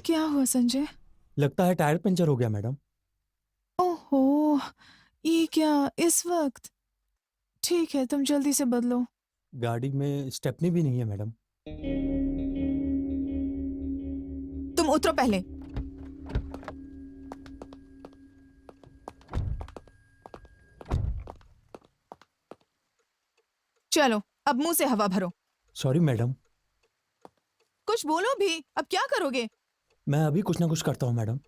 क्या हुआ संजय? लगता है टायर पंचर हो गया मैडम। ओहो, ये क्या इस वक्त? ठीक है, तुम जल्दी से बदलो। गाड़ी में स्टेपनी भी नहीं है मैडम। तुम उतरो पहले। चलो, अब मुंह से हवा भरो। Sorry madam. कुछ बोलो भी, अब क्या करोगे? मैं अभी कुछ ना कुछ करता हूँ madam.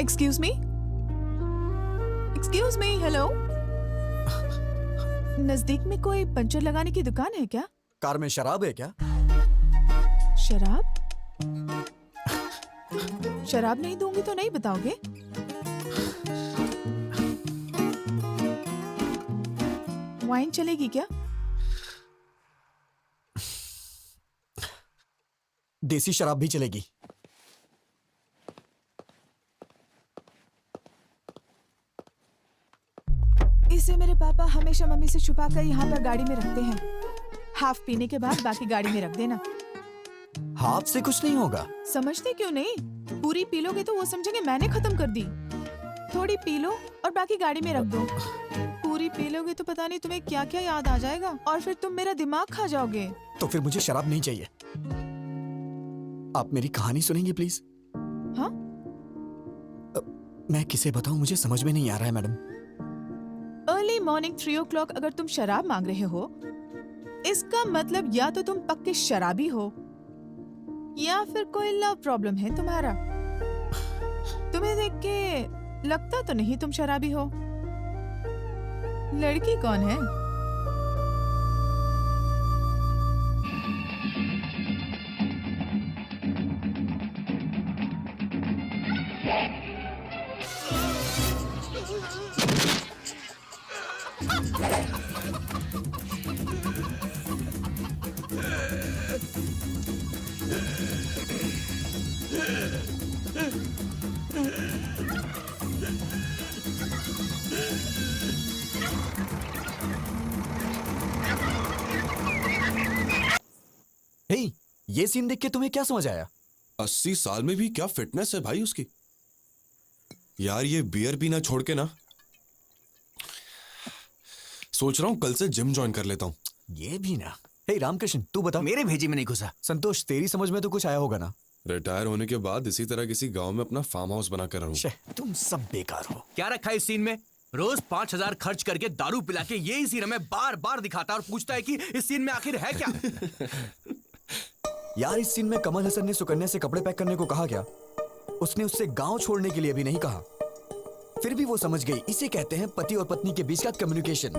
Excuse me, excuse me, hello. नजदीक में कोई पंचर लगाने की दुकान है क्या? कार में शराब है क्या? शराब? शराब नहीं दूंगी तो नहीं बताओगे? वाइन चलेगी क्या? देसी शराब भी चलेगी। इसे मेरे पापा हमेशा मम्मी से छुपा कर यहाँ पर गाड़ी में रखते हैं। हाफ पीने के बाद बाकी गाड़ी में रख देना। हाथ से कुछ नहीं होगा। समझते क्यों नहीं? पूरी पी लोगे तो वो समझेंगे मैंने खत्म कर दी। थोड़ी पी लो और बाकी गाड़ी में रख दो। पूरी पी लोगे तो पता नहीं तुम्हें क्या क्या याद आ जाएगा और फिर तुम मेरा दिमाग खा जाओगे। तो फिर मुझे शराब नहीं चाहिए। आप मेरी कहानी सुनेंगे प्लीज? हाँ? मैं किसे बताऊं, मुझे समझ में नहीं आ रहा है मैडम। अर्ली मॉर्निंग 3 o'clock अगर तुम शराब मांग रहे हो, इसका मतलब या तो तुम पक्के शराबी हो या फिर कोई लव प्रॉब्लम है तुम्हारा। तुम्हें देख के लगता तो नहीं तुम शराबी हो। लड़की कौन है? हे, ये सीन देख के तुम्हें क्या समझ आया? 80 साल में भी क्या फिटनेस है भाई उसकी। यार ये बियर पीना छोड़ के ना, सोच रहा हूं कल से जिम ज्वाइन कर लेता हूं। ये भी ना। हे रामकृष्ण, तू बता। मेरे भेजी में नहीं घुसा। संतोष, तेरी समझ में तो कुछ आया होगा ना? रिटायर होने के बाद इसी तरह किसी गांव में अपना फार्म हाउस बना कर रहूं। शे, तुम सब बेकार हो। क्या रखा है इस सीन में? रोज 5,000 खर्च करके दारू पिला के यही सीन हमें बार बार दिखाता और पूछता है कि इस सीन में आखिर है क्या? यार, इस सीन में कमल हसन ने सुकन्या से कपड़े पैक करने को कहा क्या? उसने उससे गांव छोड़ने के लिए भी नहीं कहा। फिर भी वो समझ गई। इसे कहते हैं पति और पत्नी के बीच का कम्युनिकेशन।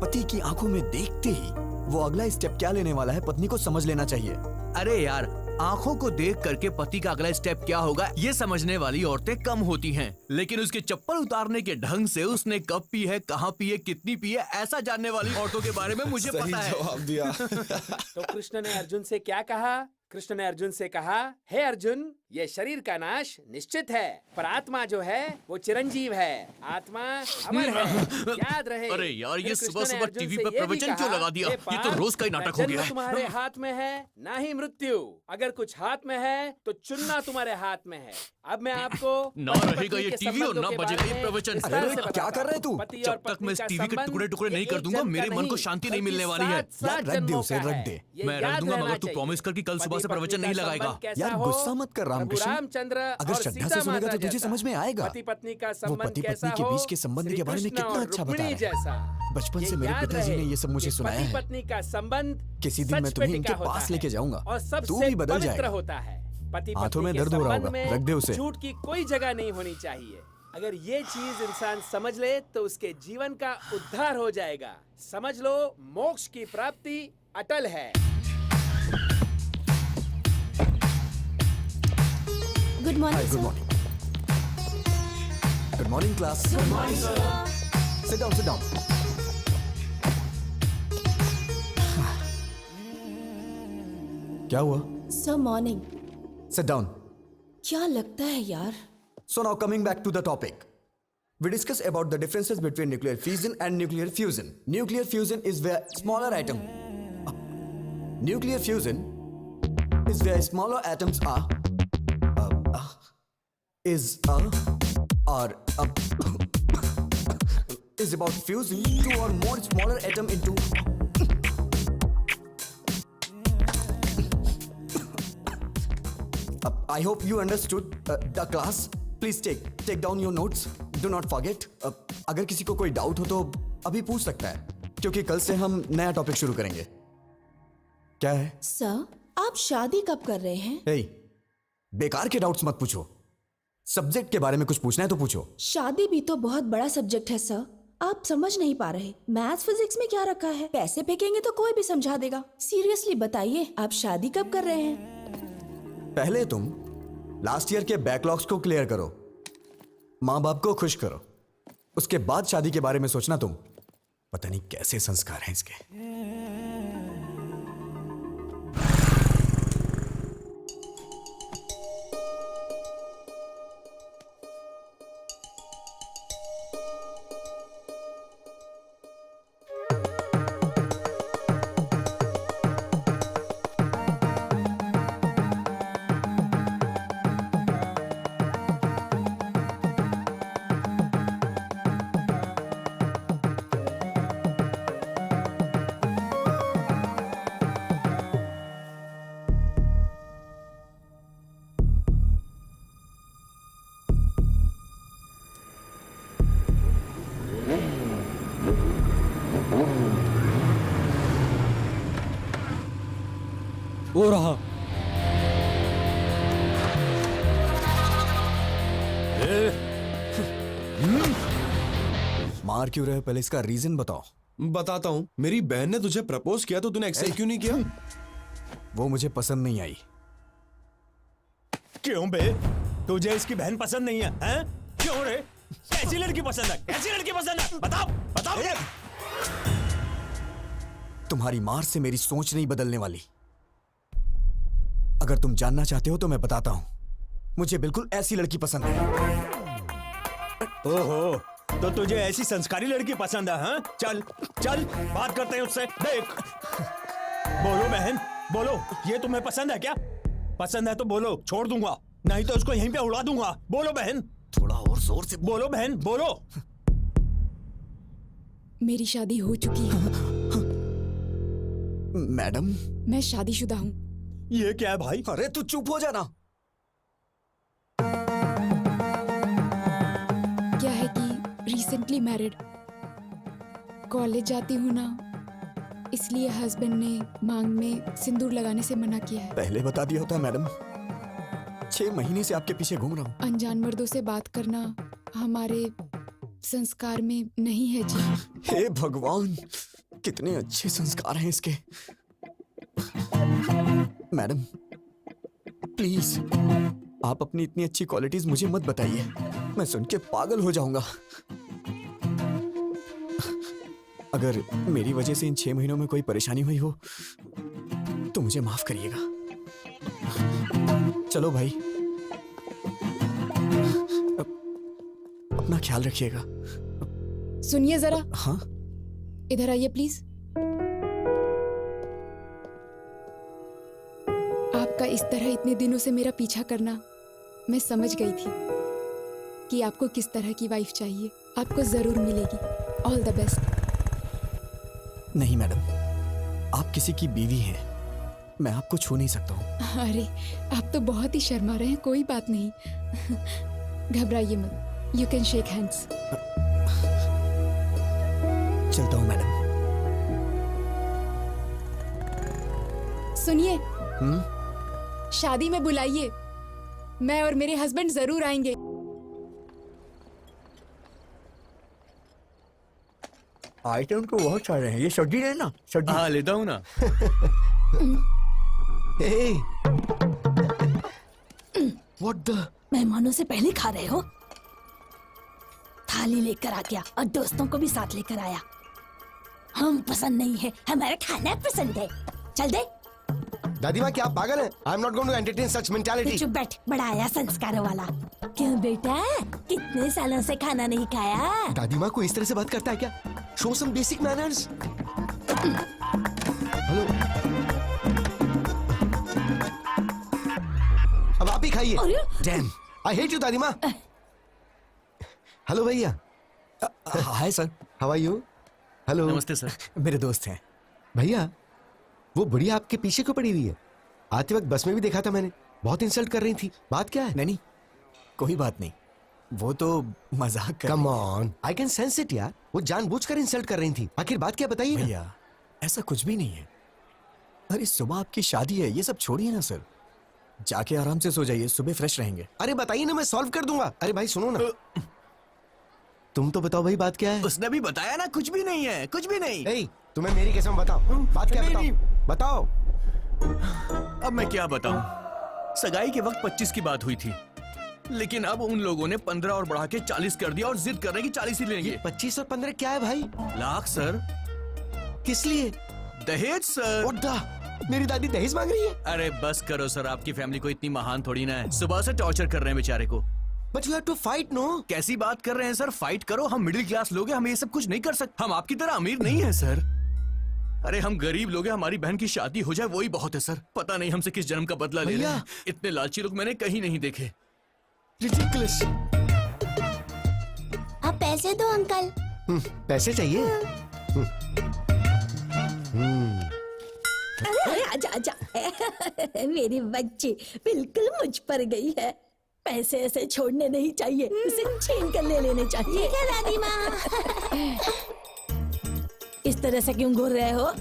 पति की आंखों में देखते ही वो अगला स्टेप क्या लेने वाला है पत्नी को समझ लेना चाहिए। अरे यार, आंखों को देख करके पति का अगला स्टेप क्या होगा ये समझने वाली औरतें कम होती हैं, लेकिन उसके चप्पल उतारने के ढंग से उसने कब पी है, कहाँ पी है, कितनी पी है, ऐसा जानने वाली औरतों के बारे में मुझे पता है। जवाब दिया। तो कृष्ण ने अर्जुन से क्या कहा? कृष्ण ने अर्जुन से कहा, हे अर्जुन, ये शरीर का नाश निश्चित है, पर आत्मा जो है वो चिरंजीव है। आत्मा अमर है, याद रहे। अरे यार, ये फिर कृष्ण सुबह ने सुबह अर्जुन टीवी से पे ये भी प्रवचन कहा, क्यों लगा दिया? हे ये तो पार्थ, रोज का ही नाटक हो जन्म गया है। तुम्हारे हाथ में है, ना ही मृत्यु। अगर कुछ हाथ में है तो चुनना तुम्हारे हाथ में है। अब मैं आपको ना पति रहेगा पत्नी ये के टीवी और संबंधों ना के बजेगा बारे ये में प्रवचन। विस्तार अरे, से क्या बताता कर रहे हूं। तू? पति जब और तक पत्नी मैं इस का टीवी के संबंध टुकड़े-टुकड़े ये नहीं कर एक दूंगा, जन्म मेरे का मन को नहीं, शांति नहीं बल्कि मिलने वाली है। 7 यार, रख दे जन्मों उसे, का रख है। दे। ये मैं रख याद दूंगा रहना मगर तू चाहिए। प्रॉमिस कर कि कल सुबह से पति प्रवचन पत्नी नहीं का लगाएगा। संबंध कैसा यार, हो? गुस्सा मत कर रामकृष्ण। प्रभु रामचंद्र अगर और श्रद्धा सीता से सुनेगा माता तो तुझे जैसा। समझ में आएगा। पति पत्नी का वो संबंध पति कैसा पत्नी के हो? बीच के संबंध के बारे में श्री कृष्ण कितना और अच्छा रुक्मिणी बताया है। जैसा। बचपन ये से मेरे याद पिताजी रहे ने ये सब मुझे कि सुनाया पति है। पत्नी का संबंध किसी दिन मैं सच तुम्हें पे इनके टिका होता पास है लेके जाऊंगा। और तू सबसे भी बदल पवित्र जाएगा। होता है। पति हाथों पत्नी में के दर्द हो रहा संबंध होगा, रख दे में उसे। झूठ की कोई जगह नहीं होनी चाहिए। अगर ये चीज इंसान समझ ले तो उसके जीवन का उद्धार हो जाएगा। समझ लो, मोक्ष की प्राप्ति अटल है। गुड हाय, morning good morning. Good morning class. Good morning sir. Sit down, sit down. क्या हुआ? Sir morning. Sit down. क्या लगता है यार? So now coming back to the topic. We discuss about the differences between nuclear fission and nuclear fusion. Nuclear fusion is where smaller atom. Nuclear fusion is where smaller atoms are. Is about fusing two or more smaller atom into. I hope you understood the class. Please take down your notes. Do not forget. अगर किसी को कोई doubt हो तो अभी पूछ सकता है, क्योंकि कल से हम नया टॉपिक शुरू करेंगे. क्या है? सर, आप शादी कब कर रहे हैं? Hey, बेकार के डाउट्स मत पूछो. सब्जेक्ट के बारे में कुछ पूछना है तो पूछो. शादी भी तो बहुत बड़ा सब्जेक्ट है सर. आप समझ नहीं पा रहे. मैथ्स फिजिक्स में क्या रखा है? पैसे फेंकेंगे तो कोई भी समझा देगा. सीरियसली बताइए, आप शादी कब कर रहे हैं? पहले तुम लास्ट ईयर के बैकलॉग्स को क्लियर करो, माँ बाप को खुश करो, उसके बाद शादी के बारे में सोचना. तुम पता नहीं कैसे संस्कार हैं इसके. वो रहा. मार क्यों रहे हो? पहले इसका रीजन बताओ. बताता हूँ. मेरी बहन ने तुझे प्रपोज किया तो तूने एक्सेप्ट क्यों नहीं किया? वो मुझे पसंद नहीं आई. क्यों बे? तुझे इसकी बहन पसंद नहीं है? हैं? क्यों रे? कैसी लड़की पसंद है? कैसी लड़की पसंद है? बताओ बताओ. तुम्हारी मार से मेरी सोच नहीं बदलने वाली. अगर तुम जानना चाहते हो तो मैं बताता हूं. मुझे बिल्कुल ऐसी लड़की पसंद है. ओहो, तो तुझे ऐसी संस्कारी लड़की पसंद है? हाँ? चल चल बात करते हैं उससे. देख, बोलो बहन बोलो, ये तुम्हें पसंद है क्या? पसंद है तो बोलो, छोड़ दूंगा, नहीं तो उसको यहीं पे उड़ा दूंगा. बोलो बहन. थोड़ा और जोर से बोलो बहन बोलो. मेरी शादी हो चुकी है. मैडम. मैं शादीशुदा हूँ. ये क्या है भाई? अरे तू चुप हो जाना. क्या है कि रिसेंटली मैरिड, कॉलेज जाती हूँ ना, इसलिए हस्बैंड ने मांग में सिंदूर लगाने से मना किया है. पहले बता दिया होता मैडम. 6 महीने से आपके पीछे घूम रहा हूँ. अनजान मर्दों से बात करना हमारे संस्कार में नहीं है जी. हे भगवान, कितने अच्छे संस्कार हैं इसके. मैडम प्लीज, आप अपनी इतनी अच्छी क्वालिटीज मुझे मत बताइए. मैं सुन के पागल हो जाऊंगा. अगर मेरी वजह से इन 6 महीनों में कोई परेशानी हुई हो तो मुझे माफ करिएगा. चलो भाई, अपना ख्याल रखिएगा. सुनिए जरा. हाँ? इधर आइए प्लीज. आपका इस तरह इतने दिनों से मेरा पीछा करना, मैं समझ गई थी कि आपको किस तरह की वाइफ चाहिए. आपको जरूर मिलेगी. All the best. नहीं मैडम, आप किसी की बीवी हैं. मैं आपको छू नहीं सकता हूँ. अरे आप तो बहुत ही शर्मा रहे हैं. कोई बात नहीं, घबराइए मत. You can shake hands. चलता हूँ मैडम. सुनिए, शादी में बुलाइए. मैं और मेरे हस्बैंड जरूर आएंगे. आइटम तो बहुत सारे हैं. ये सब्जी है ना? सब्जी. हाँ लेता हूँ ना. What the. मेहमानों से पहले खा रहे हो? थाली लेकर आ गया और दोस्तों को भी साथ लेकर आया. हम पसंद नहीं है, हमारा खाना पसंद है. चल दे. दादी माँ क्या आप पागल हैं? I am not going to entertain such mentality. चुप बैठ, बड़ा आया संस्कार वाला। क्यों बेटा, कितने सालों से खाना नहीं खाया? दादी माँ को इस तरह से बात करता है क्या? Show some basic manners. Hello, अब आप ही खाइए। डैम, आई हेट यू दादी माँ। हेलो भैया। Hi sir. How are you? Hello. नमस्ते सर। मेरे दोस्त हैं। भैया, वो बुढ़िया आपके पीछे क्यों पड़ी हुई है? आते वक्त बस में भी देखा था मैंने, बहुत इंसल्ट कर रही थी। बात क्या है? नहीं, कोई बात नहीं, वो तो मजाक कर। Come on, I can sense it यार। वो जानबूझकर इंसल्ट कर रही थी। आखिर बात क्या बताइए ना। भैया ऐसा कुछ भी नहीं है। अरे सुबह आपकी शादी है, ये सब छोड़िए ना सर। जाके आराम से सो जाइए, सुबह फ्रेश रहेंगे। अरे बताइए ना, मैं सॉल्व कर दूंगा। अरे भाई सुनो ना, तुम तो बताओ भाई, बात क्या है? उसने भी बताया ना, कुछ भी नहीं है, कुछ भी नहीं। ए, तुम्हें मेरी कसम बताओ, बात क्या है? बताओ। अब मैं क्या बताऊं? सगाई के वक्त 25 की बात हुई थी, लेकिन अब उन लोगों ने 15 और बढ़ा के 40 कर दिया और जिद कर रहे हैं कि 40 ही लेंगे। 25 और 15 क्या है भाई? लाख सर। किस लिए? दहेज सर। ओड्डा, मेरी दादी दहेज मांग रही है? अरे बस करो सर, आपकी फैमिली को इतनी महान थोड़ी ना है। सुबह से टॉर्चर कर रहे हैं बेचारे को। But you have to fight no. कैसी बात कर रहे हैं सर? फाइट करो, हम मिडिल क्लास लोग हैं, हम ये सब कुछ नहीं कर सकते। हम आपकी तरह अमीर नहीं है सर। अरे हम गरीब लोग हैं, हमारी बहन की शादी हो जाए वही बहुत है सर। पता नहीं हमसे किस जन्म का बदला ले रहे हैं। इतने लालची लोग मैंने कहीं नहीं देखे। रिडिकुलस। आप पैसे दो अंकल। पैसे चाहिए? अरे आजा आजा। मेरी बच्ची बिल्कुल मुझ पर गई है। पैसे ऐसे छोड़ने नहीं चाहिए, उसे छीन कर ले लेने चाहिए। ठीक है दादी माँ। इस तरह से क्यों घूर रहे हो?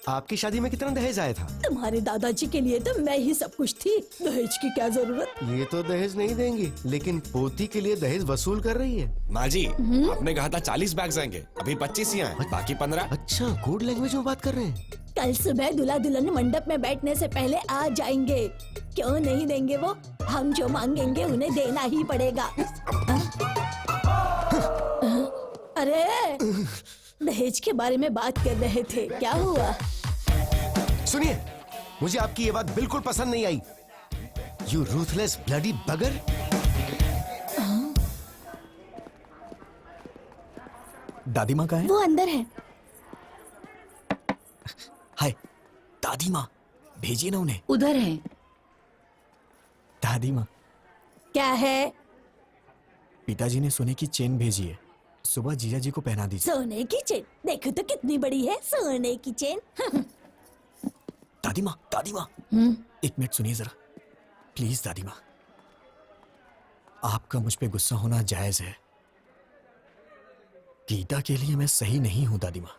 आपकी शादी में कितना दहेज आया था? तुम्हारे दादाजी के लिए तो मैं ही सब कुछ थी, दहेज की क्या जरूरत? ये तो दहेज नहीं देंगी, लेकिन पोती के लिए दहेज वसूल कर रही है। माँ जी, आपने कहा था 40 बैग्स आएंगे, अभी 25 ही आए, बाकी 15। अच्छा, कोड लैंग्वेज में बात कर रहे हैं। कल सुबह दूल्हा दुल्हन मंडप में बैठने से पहले आ जाएंगे। क्यों नहीं देंगे वो? हम जो मांगेंगे उन्हें देना ही पड़ेगा। अरे दहेज के बारे में बात कर रहे थे, क्या हुआ? सुनिए, मुझे आपकी ये बात बिल्कुल पसंद नहीं आई। यू रूथलेस ब्लडी बगर। दादी माँ कहाँ है? वो अंदर है। हाय दादी माँ, भेजिए ना उन्हें। उधर है। दादी माँ, क्या है? पिताजी ने सोने की चेन भेजी है, सुबह जीजा जी को पहना दीजिए। सोने की चेन? देखो तो कितनी बड़ी है सोने की चेन। दादी माँ, एक मिनट सुनिए जरा, प्लीज दादी माँ। आपका मुझ पे गुस्सा होना जायज है। गीता के लिए मैं सही नहीं हूँ दादी माँ।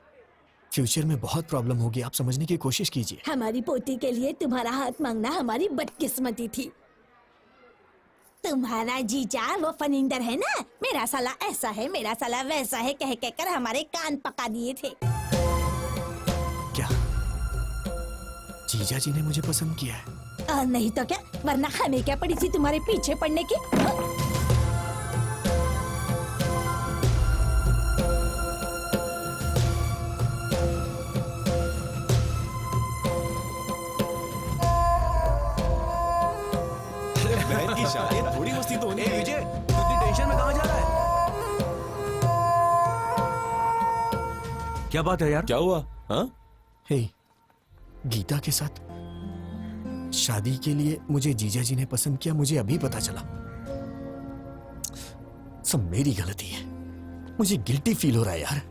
फ्यूचर में बहुत प्रॉब्लम होगी, आप समझने की कोशिश कीजिए। हमारी पोती के लिए तुम्हारा हाथ मांगना हमारी बदकिस्मती थी। तुम्हारा जीजा वो फनिंदर है ना, मेरा साला ऐसा है, मेरा साला वैसा है कह कहकर हमारे कान पका दिए थे। क्या जीजा जी ने मुझे पसंद किया है? और नहीं तो क्या, वरना हमें क्या पड़ी थी तुम्हारे पीछे पड़ने की? बहन की शादी है, थोड़ी मस्ती तो होनी ए चाहिए। विजय, तू इतनी टेंशन में कहाँ जा रहा है? क्या बात है यार? क्या हुआ? हाँ? हे, गीता के साथ शादी के लिए मुझे जीजा जी ने पसंद किया, मुझे अभी पता चला। सब मेरी गलती है, मुझे गिल्टी फील हो रहा है यार।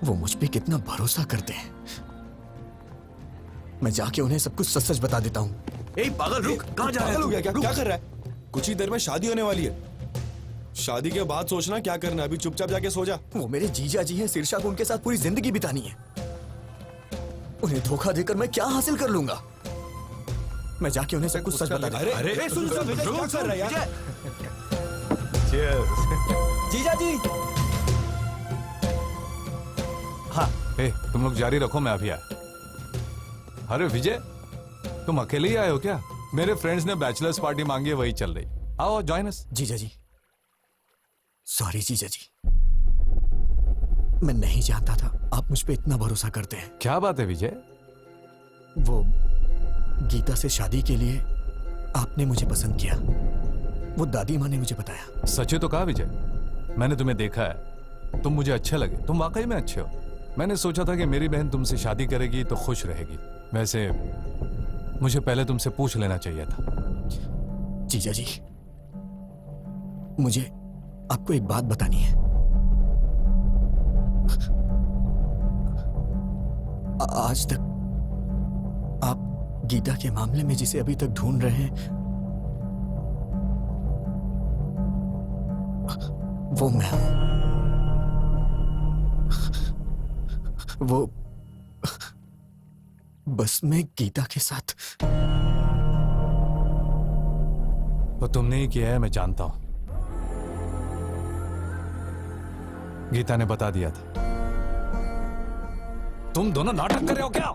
वो मुझ पे कितना भरोसा करते हैं। मैं जाके उन्हें सब कुछ सच सच बता देता हूँ। ए पागल, रुक, कहाँ जा रहा है पागल हो तू? गया क्या? क्या कर रहा है? कुछ ही देर में शादी होने वाली है। शादी के बाद सोचना क्या करना है, अभी चुपचाप जाके सो जा। वो मेरे जीजा जी हैं, शीर्षा को उनके साथ पूरी जिंदगी बितानी है। उन्हें धोखा देकर मैं क्या हासिल कर लूंगा? मैं जाके उन्हें सब कुछ सच बता देता हूँ। अरे सुन सुन, रुक, क्या कर रहा है यार? जीजा जी, हाँ, तुम लोग जारी रखो, मैं अभी आया। अरे विजय, तुम अकेले ही आए हो क्या? मेरे फ्रेंड्स ने बैचलर्स पार्टी मांगी है, वही चल रही। आओ जॉइन अस। जीजा जी, सॉरी जीजा जी, मैं नहीं जानता था आप मुझ पे इतना भरोसा करते हैं। क्या बात है विजय, वो गीता से शादी के लिए आपने मुझे पसंद किया, वो दादी माँ ने मुझे बताया। सच ही तो कहा विजय, मैंने तुम्हें देखा है, तुम मुझे अच्छे लगे, तुम वाकई में अच्छे हो। मैंने सोचा था कि मेरी बहन तुमसे शादी करेगी तो खुश रहेगी। वैसे मुझे पहले तुमसे पूछ लेना चाहिए था। जीजा जी, मुझे आपको एक बात बतानी है। आज तक आप गीता के मामले में जिसे अभी तक ढूंढ रहे हैं, वो मैं हूं। वो बस मैं गीता के साथ। वो तुमने ही किया है, मैं जानता हूं। गीता ने बता दिया था। तुम दोनों नाटक कर रहे हो क्या?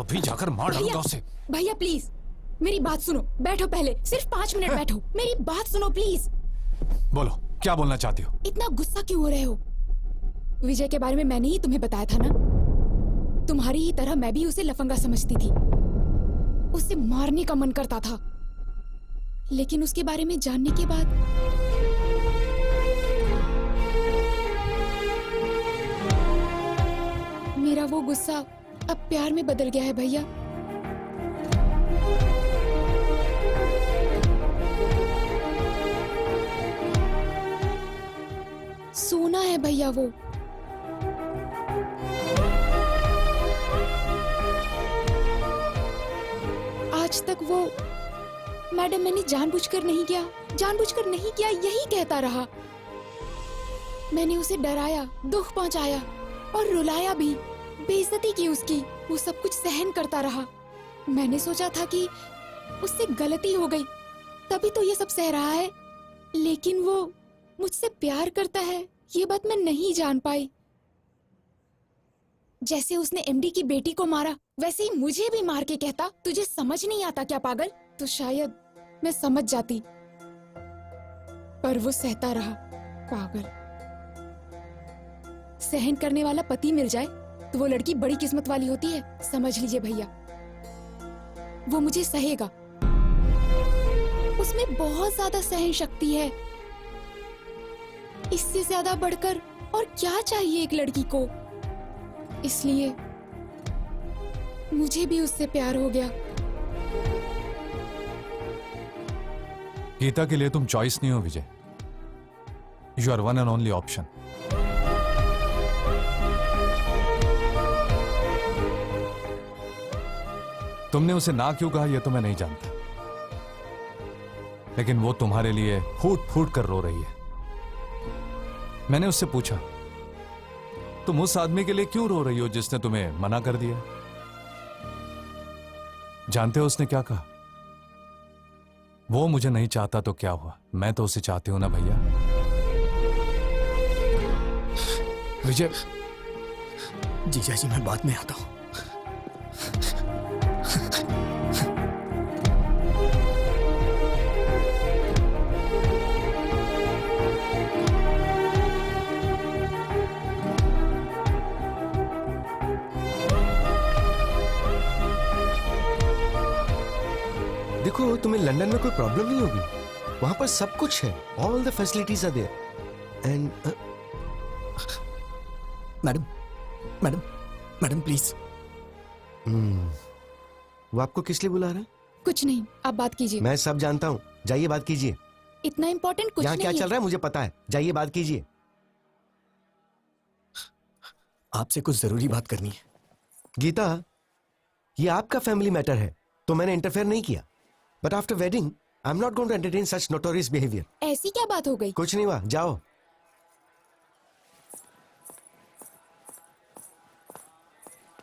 अभी जाकर मार डालूंगा उसे। भैया प्लीज मेरी बात सुनो, बैठो पहले, सिर्फ 5 मिनट बैठो, मेरी बात सुनो प्लीज। बोलो, क्या बोलना चाहती हो? इतना गुस्सा क्यों हो रहे हो? विजय के बारे में मैंने ही तुम्हें बताया था ना। तुम्हारी ही तरह मैं भी उसे लफंगा समझती थी, उसे मारने का मन करता था, लेकिन उसके बारे में जानने के बाद मेरा वो गुस्सा अब प्यार में बदल गया है भैया। सोना है भैया वो। आज तक वो मैडम मैंने जानबूझकर नहीं किया, जानबूझकर नहीं किया यही कहता रहा। मैंने उसे डराया, दुख पहुंचाया और रुलाया भी, बेइज्जती की उसकी, वो सब कुछ सहन करता रहा। मैंने सोचा था कि उससे गलती हो गई तभी तो ये सब सह रहा है, लेकिन वो मुझसे प्यार करता है ये बात मैं नहीं जान पाई। जैसे उसने एमडी की बेटी को मारा वैसे ही मुझे भी मार के कहता तुझे समझ नहीं आता क्या पागल, तो शायद मैं समझ जाती, पर वो सहता रहा। पागल। सहन करने वाला पति मिल जाए तो वो लड़की बड़ी किस्मत वाली होती है, समझ लीजिए भैया। वो मुझे सहेगा, उसमें बहुत ज्यादा सहन शक्ति है। इससे ज्यादा बढ़कर और क्या चाहिए एक लड़की को। इसलिए मुझे भी उससे प्यार हो गया। गीता के लिए तुम चॉइस नहीं हो Vijay, you are one and only option. तुमने उसे ना क्यों कहा यह तो मैं नहीं जानता, लेकिन वो तुम्हारे लिए फूट फूट कर रो रही है। मैंने उससे पूछा, तुम उस आदमी के लिए क्यों रो रही हो जिसने तुम्हें मना कर दिया? जानते हो उसने क्या कहा? वो मुझे नहीं चाहता तो क्या हुआ, मैं तो उसे चाहती हूं ना भैया। विजय। जीजा जी, मैं बाद में आता हूं। देखो, तुम्हें लंदन में कोई प्रॉब्लम नहीं होगी, वहां पर सब कुछ है, all the facilities are there. And madam madam madam please. वो आपको किस लिए बुला रहा है? कुछ नहीं, आप बात कीजिए। मैं सब जानता हूँ, जाइए बात कीजिए। इतना इम्पोर्टेंट कुछ यहाँ नहीं क्या है। चल रहा है मुझे पता है, जाइए बात कीजिए। आपसे कुछ जरूरी बात करनी है। गीता, ये आपका फैमिली मैटर है तो मैंने इंटरफेयर नहीं किया, but after wedding I am not going to entertain such notorious behaviour. ऐसी क्या बात हो गई? कुछ नहीं हुआ, जाओ।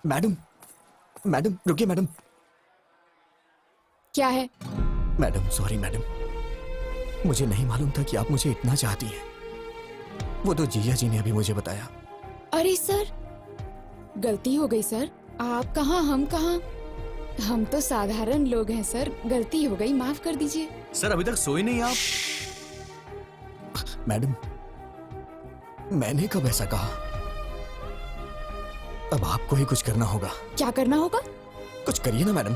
मैडम मैडम रुकिए मैडम। क्या है? मैडम सॉरी मैडम, मुझे नहीं मालूम था कि आप मुझे इतना चाहती हैं। वो तो जीजा जी ने अभी मुझे बताया। अरे सर, गलती हो गई सर। आप कहाँ हम कहाँ, हम तो साधारण लोग हैं सर। गलती हो गई, माफ कर दीजिए। सर अभी तक सोए नहीं आप? मैडम, मैंने कब ऐसा कहा? अब आपको ही कुछ करना होगा। क्या करना होगा? कुछ करिए ना मैडम,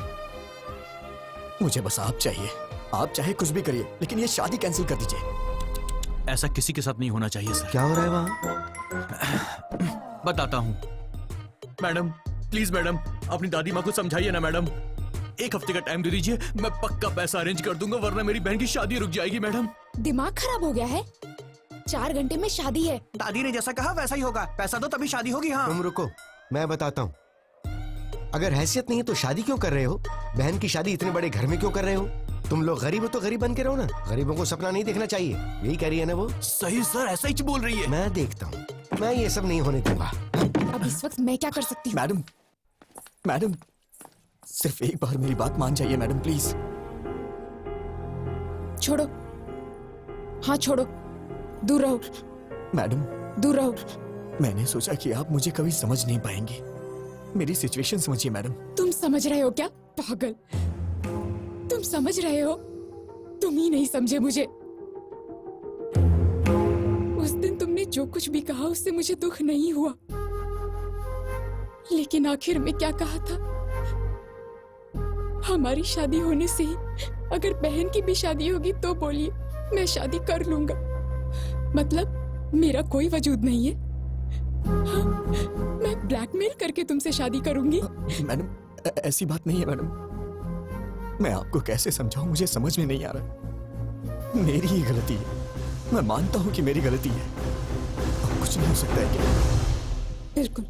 मुझे बस आप चाहिए। आप चाहे कुछ भी करिए, लेकिन ये शादी कैंसिल कर दीजिए। ऐसा किसी के साथ नहीं होना चाहिए सर। क्या हो रहा है वहां? बताता हूँ। मैडम प्लीज मैडम, अपनी दादी माँ को समझाइए ना मैडम। 1 हफ्ते का टाइम दे दीजिए, मैं पक्का पैसा अरेंज कर दूंगा, वरना मेरी बहन की शादी रुक जाएगी मैडम। दिमाग खराब हो गया है? 4 घंटे में शादी है। दादी ने जैसा कहा वैसा ही होगा। पैसा दो तभी शादी होगी। हाँ तुम रुको, मैं बताता हूँ। अगर हैसियत नहीं है तो शादी क्यों कर रहे हो? बहन की शादी इतने बड़े घर में क्यों कर रहे हो? तुम लोग गरीब हो तो गरीब बन के रहो ना। गरीबों को सपना नहीं देखना चाहिए, यही कह रही है ना वो? सही सर, ऐसा ही बोल रही है। मैं देखता हूँ, मैं ये सब नहीं होने दूंगा। अब इस वक्त मैं क्या कर सकती हूँ? मैडम, मैडम, सिर्फ एक बार मेरी बात मान जाइए मैडम, प्लीज। छोड़ो, हाँ छोड़ो, दूर रहो। मैडम, दूर रहो। मैंने सोचा कि आप मुझे कभी समझ नहीं पाएंगी। मेरी सिचुएशन समझिए मैडम। तुम समझ रहे हो क्या पागल? तुम समझ रहे हो? तुम ही नहीं समझे मुझे। उस दिन तुमने जो कुछ भी कहा उससे मुझे दुख नहीं हुआ, लेकिन आखिर में क्या कहा था? हमारी शादी होने से ही अगर बहन की भी शादी होगी तो बोलिए, मैं शादी कर लूंगा। मतलब मेरा कोई वजूद नहीं है? हाँ, मैं ब्लैकमेल करके तुमसे शादी करूंगी? मैडम, ऐसी बात नहीं है मैडम। मैं आपको कैसे समझाऊं, मुझे समझ में नहीं आ रहा। मेरी ही गलती है, मैं मानता हूं कि मेरी गलती है। अब कुछ नहीं हो सकता है क्या? बिल्कुल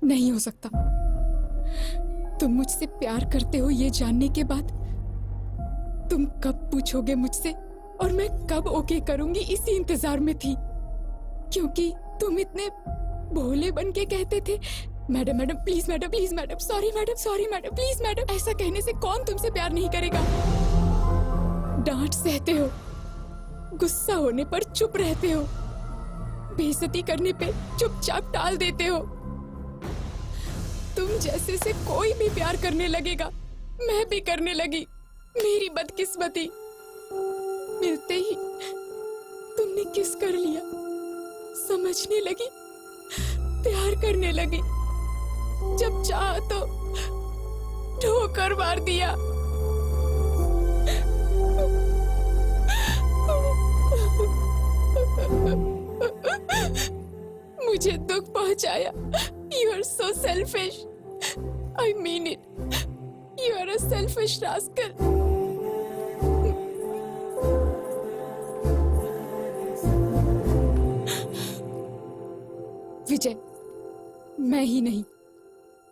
नहीं हो सकता। तुम मुझसे प्यार करते हो ये जानने के बाद तुम कब पूछोगे मुझसे और मैं कब ओके करूंगी, इसी इंतजार में थी। क्योंकि तुम इतने भोले बन के कहते थे, madam madam please madam, please madam, sorry madam, sorry madam, please madam. ऐसा कहने से कौन तुमसे प्यार नहीं करेगा? डांट सहते हो, गुस्सा होने पर चुप रहते हो, बेइज्जती करने पे चुपचाप टाल देते हो। तुम जैसे से कोई भी प्यार करने लगेगा, मैं भी करने लगी। मेरी बदकिस्मती, मिलते ही तुमने किस कर लिया, समझने लगी, प्यार करने लगी। जब चाहा तो ठोकर मार दिया। मुझे दुख पहुंचाया। You are so selfish. I mean it. You are a selfish rascal. विजय, मैं ही नहीं,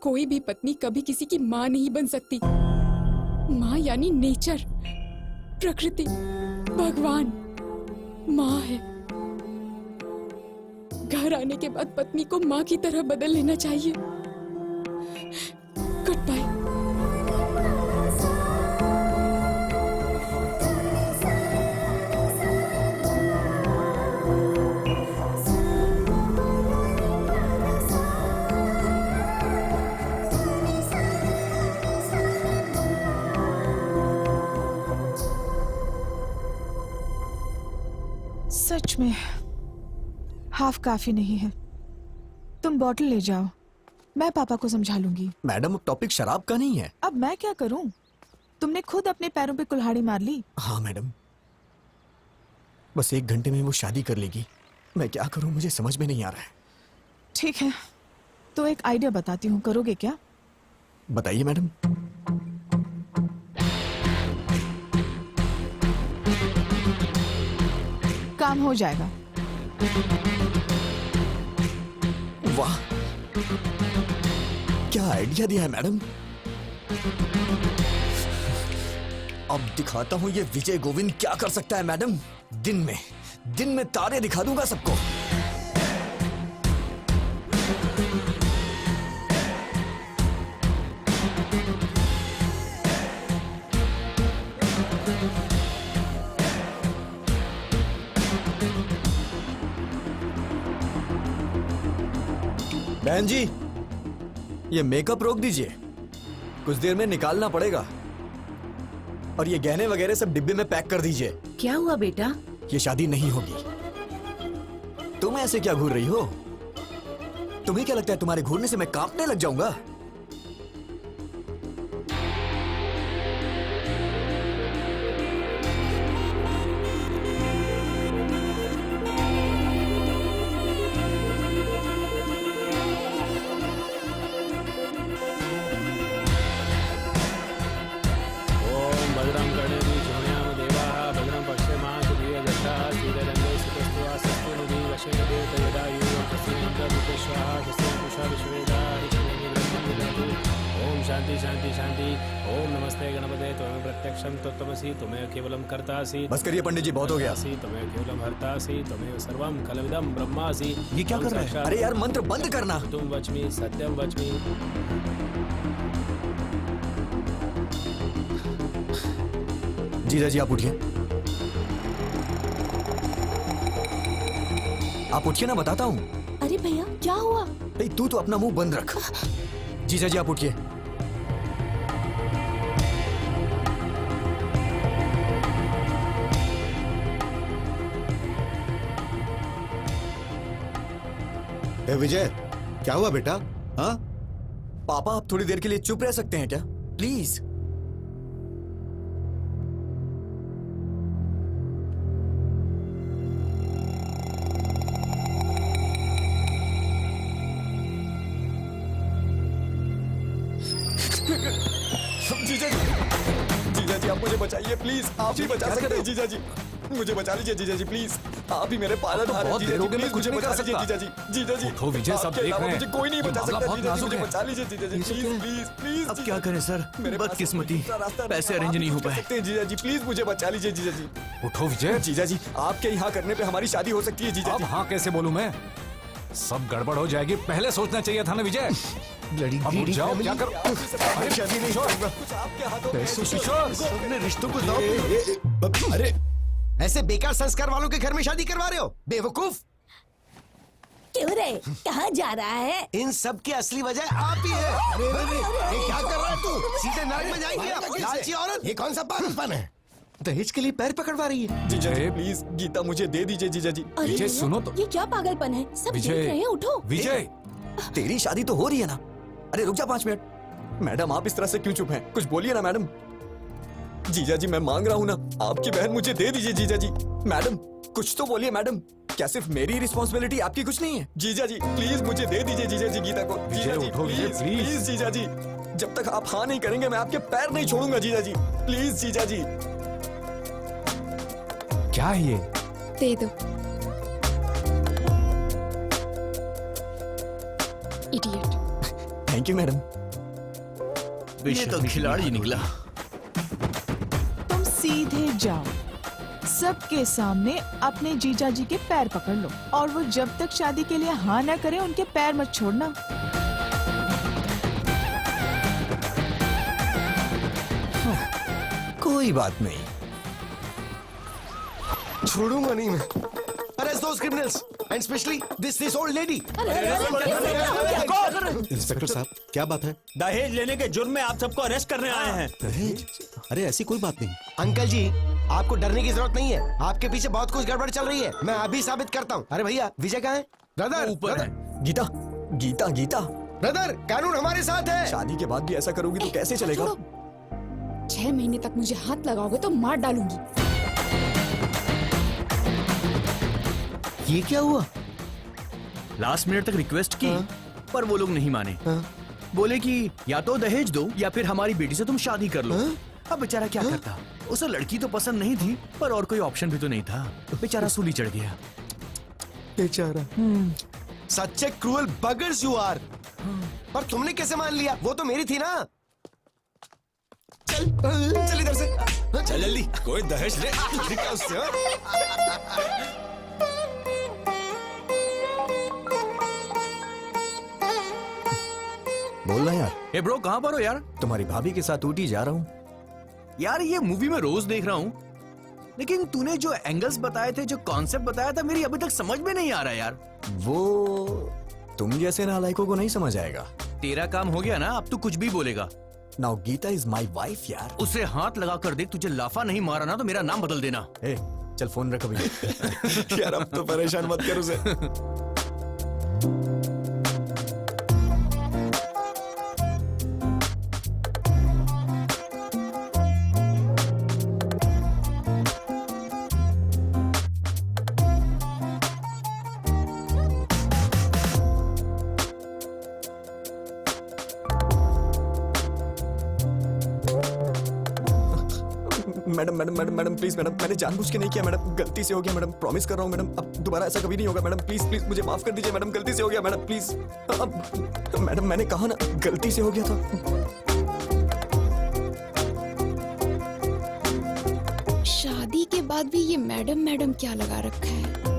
कोई भी पत्नी कभी किसी की माँ नहीं बन सकती। माँ यानी नेचर, प्रकृति, भगवान माँ है। घर आने के बाद पत्नी को माँ की तरह बदल लेना चाहिए। Good bye. सच में हाफ काफी नहीं है। तुम बॉटल ले जाओ, मैं पापा को समझा लूंगी। मैडम, अब टॉपिक शराब का नहीं है। अब मैं क्या करूं? तुमने खुद अपने पैरों पे कुल्हाड़ी मार ली। हाँ मैडम, बस 1 घंटे में वो शादी कर लेगी। मैं क्या करूं, मुझे समझ में नहीं आ रहा है। ठीक है, तो एक आइडिया बताती हूँ, करोगे क्या? बताइए मैडम। काम हो जाएगा। वाह, क्या आइडिया दिया है मैडम। अब दिखाता हूं ये विजय गोविंद क्या कर सकता है मैडम। दिन में तारे दिखा दूंगा सबको। बहन जी, ये मेकअप रोक दीजिए, कुछ देर में निकालना पड़ेगा। और ये गहने वगैरह सब डिब्बे में पैक कर दीजिए। क्या हुआ बेटा? ये शादी नहीं होगी। तुम ऐसे क्या घूर रही हो? तुम्हें क्या लगता है तुम्हारे घूरने से मैं कांपने लग जाऊंगा? ओम शांति शांति शांति। ओम नमस्ते गणपते त्वमेव प्रत्यक्षं तत्त्वमसि त्वमेव केवलम कर्तासि। बस करिए पंडित जी, बहुत हो गया। त्वमेव केवलम हर्तासि त्वमेव सर्वं खलविदं ब्रह्मासि। ये क्या कर रहा है? अरे यार मंत्र बंद करना। तुम वच्मि सत्यम वच्मि। जीजा जी आप उठिए, आप उठिए ना, बताता हूँ। अरे भैया क्या हुआ? नहीं तू तो अपना मुंह बंद रख। जीजा जी आप उठिए। विजय, क्या हुआ बेटा? हाँ, पापा आप थोड़ी देर के लिए चुप रह सकते हैं क्या, प्लीज? जीजा जी आप मुझे बचाइए प्लीज, आप ही बचा सकते हैं जीजा जी, मुझे बचा लीजिए जीजा जी प्लीज, आप ही मेरे पालन हार हैं बहुत जीजा देर जी, हो गई, मैं प्लीज कुछ मुझे नहीं बचा कर लीजिए सकता। जीजा जी, जीजा जी उठो विजय, सब आपके देख अलावा रहे हैं। मुझे कोई नहीं ये बचा मामला सकता बहुत जीजा जी, नाजुक मुझे है। बचा लीजिए जीजा जी, प्लीज प्लीज प्लीज। अब क्या करें सर, मेरे पास बदकिस्मती, दूसरा रास्ता नहीं पैसे है, अरेंज आप नहीं हो कुछ कर पाए। सकते हैं जीजा जी, प्लीज मुझे बचा लीजिए जीजा जी। उठो विजय। जीजा जी आपके यहाँ करने पे हमारी शादी हो सकती है जीजा अब जी। हाँ कैसे बोलूं मैं? सब गड़बड़ हो जाएगी, पहले सोचना चाहिए था ना विजय। अब उठ जाओ, क्या कर? अरे शादी नहीं होगा। कुछ आपके हाथों में पैसों से अपने रिश्तों को दांव। अरे ऐसे बेकार संस्कार वालों के घर में शादी करवा रहे हो, बेवकूफ। क्यों रे, कहाँ जा रहा है? इन सब की असली वजह आप ही है। ये क्या कर रहा है तू? सीधे नरक में जाएंगे आप, लालची औरत। ये कौन सा पागलपन है? दहेज के लिए पैर पकड़वा रही है। जीजा जी प्लीज गीता मुझे दे दीजिए जीजा जी। अरे विजय, भैया, सुनो तो। ये क्या पागलपन है? सब देख विजय, रहे हैं, उठो। विजय, तेरी शादी तो हो रही है ना। अरे रुक जा 5 मिनट। मैडम आप इस तरह से क्यों चुप हैं? कुछ बोलिए ना मैडम। जीजा जी मैं मांग रहा हूँ ना, आपकी बहन मुझे दे दीजिए जीजा जी। मैडम कुछ तो बोलिए मैडम, क्या सिर्फ मेरी रिस्पॉन्सिबिलिटी, आपकी कुछ नहीं है? जीजा जी प्लीज मुझे दे दीजिए जीजा जी गीता को। जीजा जी उठो विजय, प्लीज प्लीज। प्लीज जीजा जी, जब तक आप हाँ नहीं करेंगे मैं आपके पैर नहीं छोड़ूंगा जीजा जी, प्लीज जीजा जी। क्या है ये? दे दो। इडियट। Thank you madam. ये तो खिलाड़ी निकला। तुम सीधे जाओ, सबके सामने अपने जीजा जी के पैर पकड़ लो, और वो जब तक शादी के लिए हाँ ना करे उनके पैर मत छोड़ना। कोई बात नहीं, छोड़ूंगा नहीं मैं। Arrest those criminals and specially this old lady. Inspector साहब क्या बात है? दहेज लेने के जुर्म में आप सबको अरेस्ट करने आए हैं। दहेज? अरे ऐसी कोई बात नहीं। अंकल जी आपको डरने की जरूरत नहीं है, आपके पीछे बहुत कुछ गड़बड़ चल रही है, मैं अभी साबित करता हूँ। अरे भैया विजय कहाँ है? ब्रदर ऊपर है। गीता गीता गीता, ब्रदर कानून हमारे साथ है। शादी के बाद भी ऐसा करोगी तो कैसे चलेगा? 6 महीने तक मुझे हाथ लगाओगे तो मार डालूंगी। ये क्या हुआ? लास्ट मिनट तक रिक्वेस्ट की, पर वो लोग नहीं माने। बोले कि या तो दहेज दो या फिर हमारी बेटी से तुम शादी कर लो। अब बेचारा क्या करता? उसे लड़की तो पसंद नहीं थी, पर और कोई ऑप्शन भी तो नहीं था। बेचारा सूली चढ़ गया। बेचारा। सच्चे क्रूअल बगर्स यू आर। पर तुमने कैसे मान लिया? वो तो मेरी थी ना। चल इधर से, चल जल्दी, कोई दहेज ले निकाल उससे। हाँ? बोलना यार। ए ब्रो कहाँ पर हो यार? तुम्हारी भाभी के साथ ऊटी जा रहा हूँ। यार ये मूवी में रोज देख रहा हूँ, लेकिन तूने जो एंगल्स बताए थे, जो कॉन्सेप्ट बताया था, मेरी अभी तक समझ में नहीं आ रहा यार। वो तुम जैसे नालायकों को नहीं समझ आएगा। तेरा काम हो गया ना, अब तू कुछ भी बोलेगा। Now Geeta is my wife यार। उसे हाथ लगा कर देख, तुझे लाफा नहीं मारा ना तो मेरा नाम बदल देना। ए, चल फोन रख अभी। यार अब तो परेशान मत कर उसे। Madam madam madam madam please madam, मैंने जानबूझ के नहीं किया मैडम, गलती से हो गया मैडम, प्रॉमिस कर रहा हूँ मैडम, अब दोबारा ऐसा कभी नहीं होगा मैडम, प्लीज प्लीज मुझे माफ कर दीजिए मैडम, गलती से हो गया मैडम, प्लीज। अब मैडम मैंने कहा ना गलती से हो गया था। शादी के बाद भी ये मैडम मैडम क्या लगा रखा है।